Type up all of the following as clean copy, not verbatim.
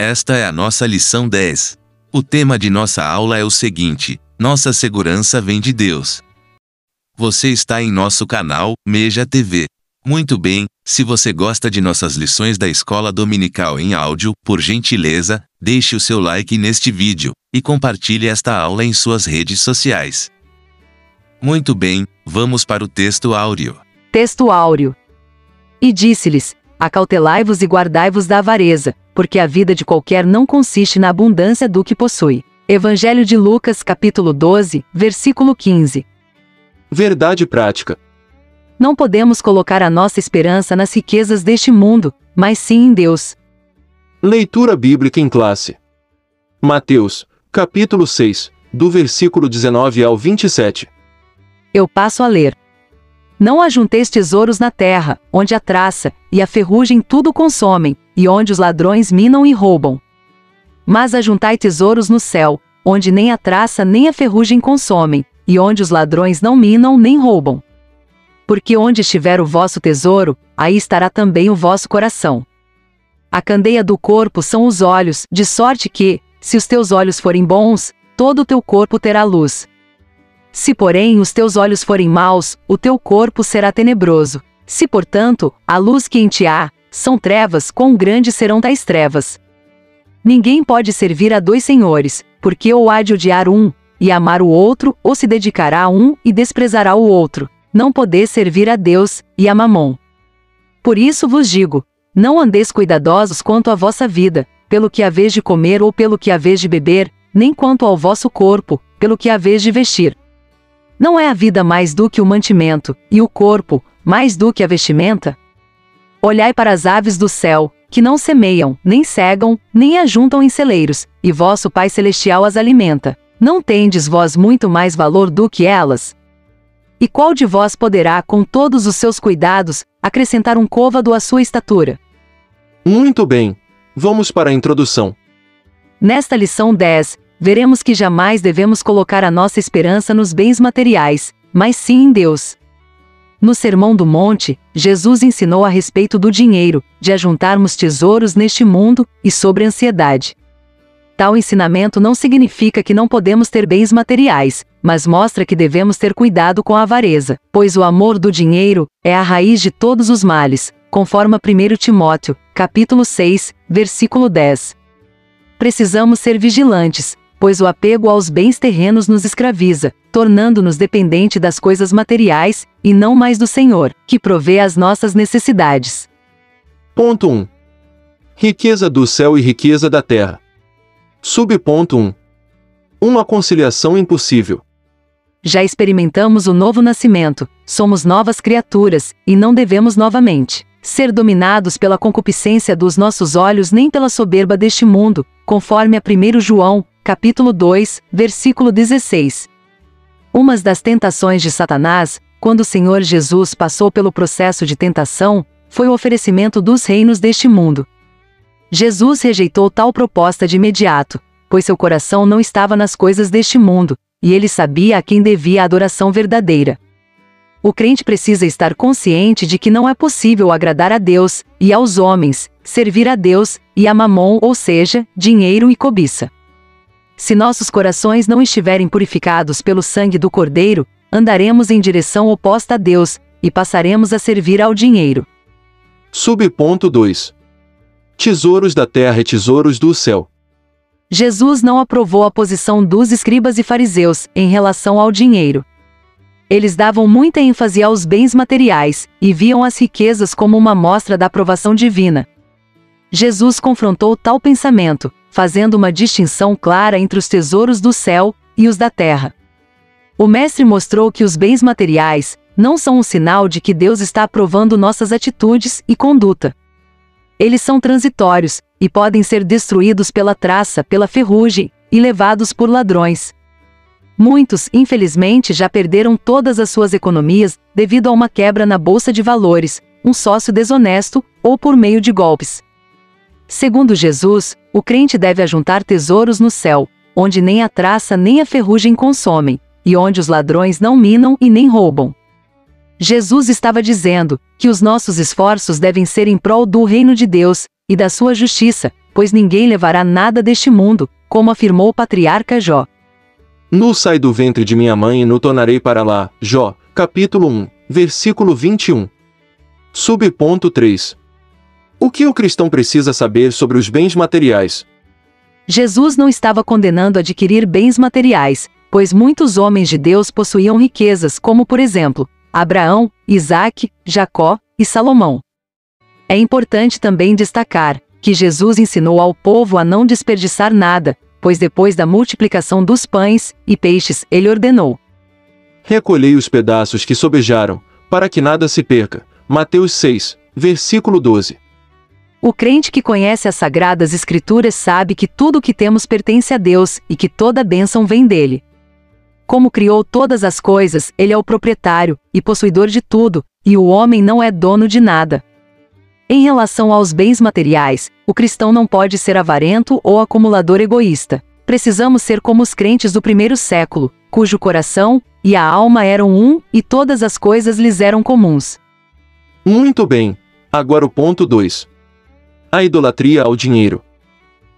Esta é a nossa lição 10. O tema de nossa aula é o seguinte: nossa segurança vem de Deus. Você está em nosso canal, Meja TV. Muito bem, se você gosta de nossas lições da escola dominical em áudio, por gentileza, deixe o seu like neste vídeo, e compartilhe esta aula em suas redes sociais. Muito bem, vamos para o texto áureo. Texto áureo. E disse-lhes: acautelai-vos e guardai-vos da avareza, porque a vida de qualquer não consiste na abundância do que possui. Evangelho de Lucas, capítulo 12, versículo 15. Verdade prática. Não podemos colocar a nossa esperança nas riquezas deste mundo, mas sim em Deus. Leitura bíblica em classe. Mateus, capítulo 6, do versículo 19 ao 27. Eu passo a ler. Não ajunteis tesouros na terra, onde a traça e a ferrugem tudo consomem, e onde os ladrões minam e roubam. Mas ajuntai tesouros no céu, onde nem a traça nem a ferrugem consomem, e onde os ladrões não minam nem roubam. Porque onde estiver o vosso tesouro, aí estará também o vosso coração. A candeia do corpo são os olhos, de sorte que, se os teus olhos forem bons, todo o teu corpo terá luz. Se, porém, os teus olhos forem maus, o teu corpo será tenebroso. Se, portanto, a luz que em ti há, são trevas, quão grandes serão tais trevas? Ninguém pode servir a dois senhores, porque ou há de odiar um, e amar o outro, ou se dedicará a um, e desprezará o outro. Não podeis servir a Deus, e a Mamom. Por isso vos digo, não andeis cuidadosos quanto à vossa vida, pelo que haveis de comer ou pelo que haveis de beber, nem quanto ao vosso corpo, pelo que haveis de vestir. Não é a vida mais do que o mantimento, e o corpo, mais do que a vestimenta? Olhai para as aves do céu, que não semeiam, nem cegam, nem ajuntam em celeiros, e vosso Pai Celestial as alimenta. Não tendes vós muito mais valor do que elas? E qual de vós poderá, com todos os seus cuidados, acrescentar um côvado à sua estatura? Muito bem. Vamos para a introdução. Nesta lição 10, veremos que jamais devemos colocar a nossa esperança nos bens materiais, mas sim em Deus. No Sermão do Monte, Jesus ensinou a respeito do dinheiro, de ajuntarmos tesouros neste mundo, e sobre a ansiedade. Tal ensinamento não significa que não podemos ter bens materiais, mas mostra que devemos ter cuidado com a avareza, pois o amor do dinheiro é a raiz de todos os males, conforme 1 Timóteo, capítulo 6, versículo 10. Precisamos ser vigilantes, pois o apego aos bens terrenos nos escraviza, tornando-nos dependentes das coisas materiais, e não mais do Senhor, que provê as nossas necessidades. Ponto 1. Riqueza do céu e riqueza da terra. Subponto 1. Uma conciliação impossível. Já experimentamos o novo nascimento, somos novas criaturas, e não devemos novamente ser dominados pela concupiscência dos nossos olhos nem pela soberba deste mundo, conforme 1 João, capítulo 2, versículo 16. Uma das tentações de Satanás, quando o Senhor Jesus passou pelo processo de tentação, foi o oferecimento dos reinos deste mundo. Jesus rejeitou tal proposta de imediato, pois seu coração não estava nas coisas deste mundo, e ele sabia a quem devia a adoração verdadeira. O crente precisa estar consciente de que não é possível agradar a Deus, e aos homens, servir a Deus, e a Mamom, ou seja, dinheiro e cobiça. Se nossos corações não estiverem purificados pelo sangue do Cordeiro, andaremos em direção oposta a Deus, e passaremos a servir ao dinheiro. Subponto 2. Tesouros da terra e tesouros do céu. Jesus não aprovou a posição dos escribas e fariseus em relação ao dinheiro. Eles davam muita ênfase aos bens materiais, e viam as riquezas como uma mostra da aprovação divina. Jesus confrontou tal pensamento, fazendo uma distinção clara entre os tesouros do céu e os da terra. O Mestre mostrou que os bens materiais não são um sinal de que Deus está aprovando nossas atitudes e conduta. Eles são transitórios, e podem ser destruídos pela traça, pela ferrugem, e levados por ladrões. Muitos, infelizmente, já perderam todas as suas economias devido a uma quebra na bolsa de valores, um sócio desonesto, ou por meio de golpes. Segundo Jesus, o crente deve ajuntar tesouros no céu, onde nem a traça nem a ferrugem consomem, e onde os ladrões não minam e nem roubam. Jesus estava dizendo que os nossos esforços devem ser em prol do reino de Deus e da sua justiça, pois ninguém levará nada deste mundo, como afirmou o patriarca Jó. Nu sai do ventre de minha mãe e nu tornarei para lá. Jó, capítulo 1, versículo 21. Subponto 3. O que o cristão precisa saber sobre os bens materiais? Jesus não estava condenando adquirir bens materiais, pois muitos homens de Deus possuíam riquezas, como por exemplo, Abraão, Isaque, Jacó e Salomão. É importante também destacar que Jesus ensinou ao povo a não desperdiçar nada, pois depois da multiplicação dos pães e peixes, ele ordenou: recolhei os pedaços que sobejaram, para que nada se perca. Mateus 6, versículo 12. O crente que conhece as Sagradas Escrituras sabe que tudo o que temos pertence a Deus e que toda bênção vem dele. Como criou todas as coisas, ele é o proprietário e possuidor de tudo, e o homem não é dono de nada. Em relação aos bens materiais, o cristão não pode ser avarento ou acumulador egoísta. Precisamos ser como os crentes do primeiro século, cujo coração e a alma eram um e todas as coisas lhes eram comuns. Muito bem. Agora o ponto 2. A idolatria ao dinheiro.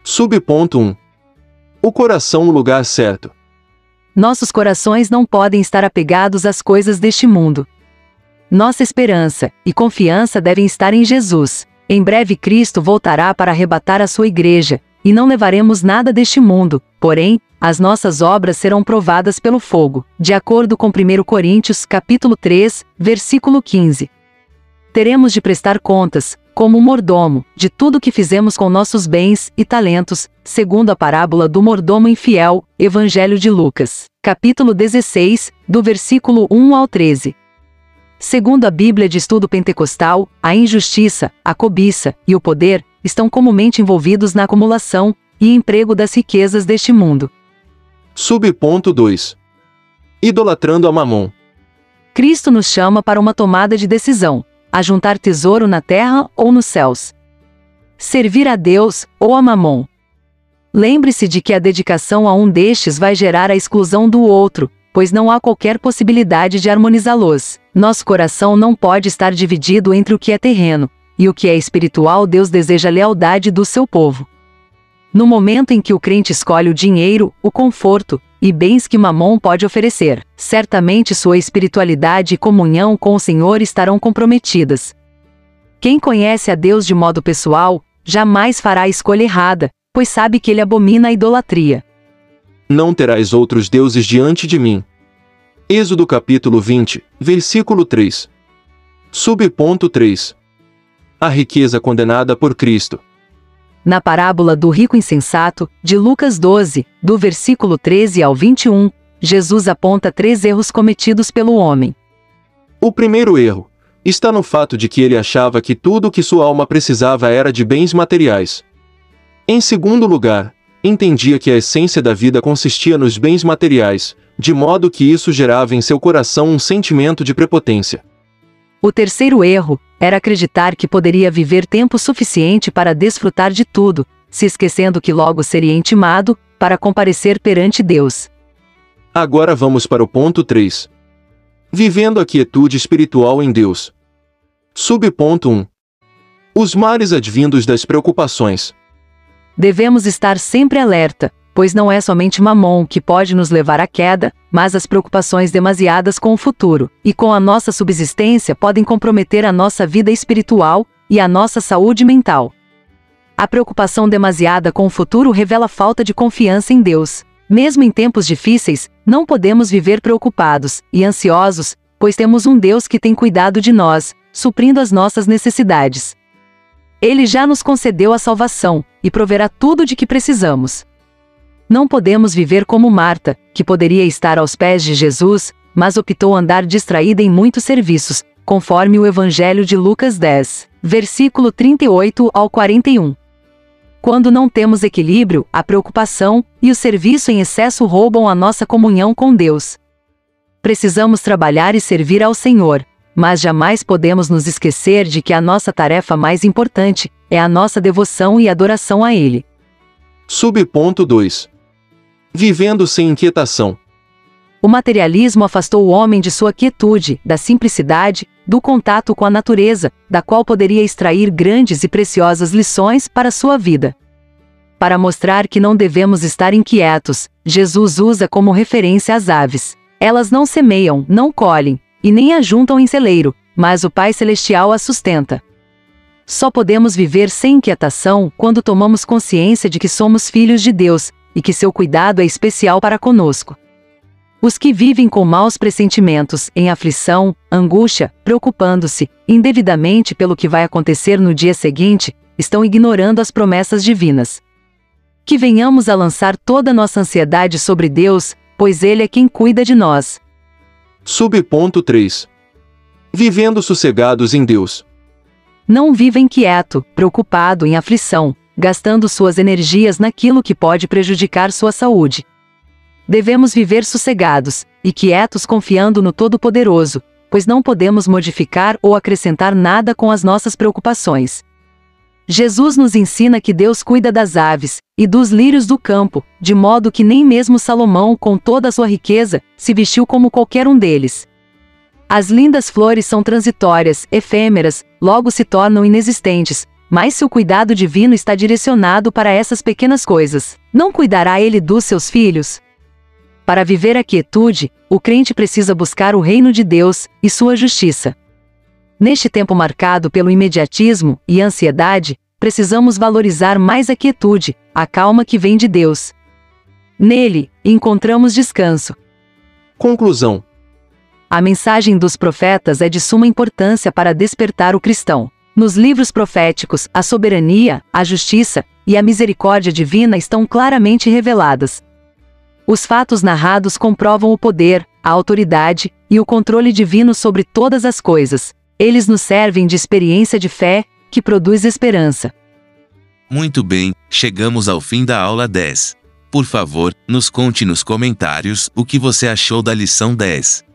Subponto 1. O coração no lugar certo. Nossos corações não podem estar apegados às coisas deste mundo. Nossa esperança e confiança devem estar em Jesus. Em breve Cristo voltará para arrebatar a sua igreja, e não levaremos nada deste mundo, porém, as nossas obras serão provadas pelo fogo, de acordo com 1 Coríntios, capítulo 3, versículo 15. Teremos de prestar contas, como um mordomo, de tudo que fizemos com nossos bens e talentos, segundo a parábola do mordomo infiel, Evangelho de Lucas, capítulo 16, do versículo 1 ao 13. Segundo a Bíblia de Estudo Pentecostal, a injustiça, a cobiça e o poder estão comumente envolvidos na acumulação e emprego das riquezas deste mundo. Subponto 2. Idolatrando a Mamon. Cristo nos chama para uma tomada de decisão: a juntar tesouro na terra ou nos céus. Servir a Deus ou a Mamon. Lembre-se de que a dedicação a um destes vai gerar a exclusão do outro, pois não há qualquer possibilidade de harmonizá-los. Nosso coração não pode estar dividido entre o que é terreno e o que é espiritual. Deus deseja a lealdade do seu povo. No momento em que o crente escolhe o dinheiro, o conforto e bens que Mamon pode oferecer, certamente sua espiritualidade e comunhão com o Senhor estarão comprometidas. Quem conhece a Deus de modo pessoal, jamais fará a escolha errada, pois sabe que ele abomina a idolatria. Não terás outros deuses diante de mim. Êxodo capítulo 20, versículo 3. Subponto 3. A riqueza condenada por Cristo. Na parábola do rico insensato, de Lucas 12, do versículo 13 ao 21, Jesus aponta 3 erros cometidos pelo homem. O primeiro erro está no fato de que ele achava que tudo o que sua alma precisava era de bens materiais. Em segundo lugar, entendia que a essência da vida consistia nos bens materiais, de modo que isso gerava em seu coração um sentimento de prepotência. O terceiro erro era acreditar que poderia viver tempo suficiente para desfrutar de tudo, se esquecendo que logo seria intimado para comparecer perante Deus. Agora vamos para o ponto 3. Vivendo a quietude espiritual em Deus. Subponto 1. Os males advindos das preocupações. Devemos estar sempre alerta, pois não é somente Mamon que pode nos levar à queda, mas as preocupações demasiadas com o futuro e com a nossa subsistência podem comprometer a nossa vida espiritual e a nossa saúde mental. A preocupação demasiada com o futuro revela falta de confiança em Deus. Mesmo em tempos difíceis, não podemos viver preocupados e ansiosos, pois temos um Deus que tem cuidado de nós, suprindo as nossas necessidades. Ele já nos concedeu a salvação e proverá tudo de que precisamos. Não podemos viver como Marta, que poderia estar aos pés de Jesus, mas optou andar distraída em muitos serviços, conforme o Evangelho de Lucas 10, versículo 38 ao 41. Quando não temos equilíbrio, a preocupação e o serviço em excesso roubam a nossa comunhão com Deus. Precisamos trabalhar e servir ao Senhor, mas jamais podemos nos esquecer de que a nossa tarefa mais importante é a nossa devoção e adoração a Ele. Subponto 2. Vivendo sem inquietação. O materialismo afastou o homem de sua quietude, da simplicidade, do contato com a natureza, da qual poderia extrair grandes e preciosas lições para sua vida. Para mostrar que não devemos estar inquietos, Jesus usa como referência as aves. Elas não semeiam, não colhem, e nem ajuntam em celeiro, mas o Pai Celestial as sustenta. Só podemos viver sem inquietação quando tomamos consciência de que somos filhos de Deus, e que seu cuidado é especial para conosco. Os que vivem com maus pressentimentos, em aflição, angústia, preocupando-se indevidamente pelo que vai acontecer no dia seguinte, estão ignorando as promessas divinas. Que venhamos a lançar toda nossa ansiedade sobre Deus, pois Ele é quem cuida de nós. Subponto 3. Vivendo sossegados em Deus. Não viva inquieto, preocupado, em aflição, gastando suas energias naquilo que pode prejudicar sua saúde. Devemos viver sossegados e quietos confiando no Todo-Poderoso, pois não podemos modificar ou acrescentar nada com as nossas preocupações. Jesus nos ensina que Deus cuida das aves e dos lírios do campo, de modo que nem mesmo Salomão, com toda a sua riqueza, se vestiu como qualquer um deles. As lindas flores são transitórias, efêmeras, logo se tornam inexistentes, mas se o cuidado divino está direcionado para essas pequenas coisas, não cuidará Ele dos seus filhos? Para viver a quietude, o crente precisa buscar o reino de Deus e sua justiça. Neste tempo marcado pelo imediatismo e ansiedade, precisamos valorizar mais a quietude, a calma que vem de Deus. Nele, encontramos descanso. Conclusão. A mensagem dos profetas é de suma importância para despertar o cristão. Nos livros proféticos, a soberania, a justiça e a misericórdia divina estão claramente reveladas. Os fatos narrados comprovam o poder, a autoridade e o controle divino sobre todas as coisas. Eles nos servem de experiência de fé, que produz esperança. Muito bem, chegamos ao fim da aula 10. Por favor, nos conte nos comentários o que você achou da lição 10.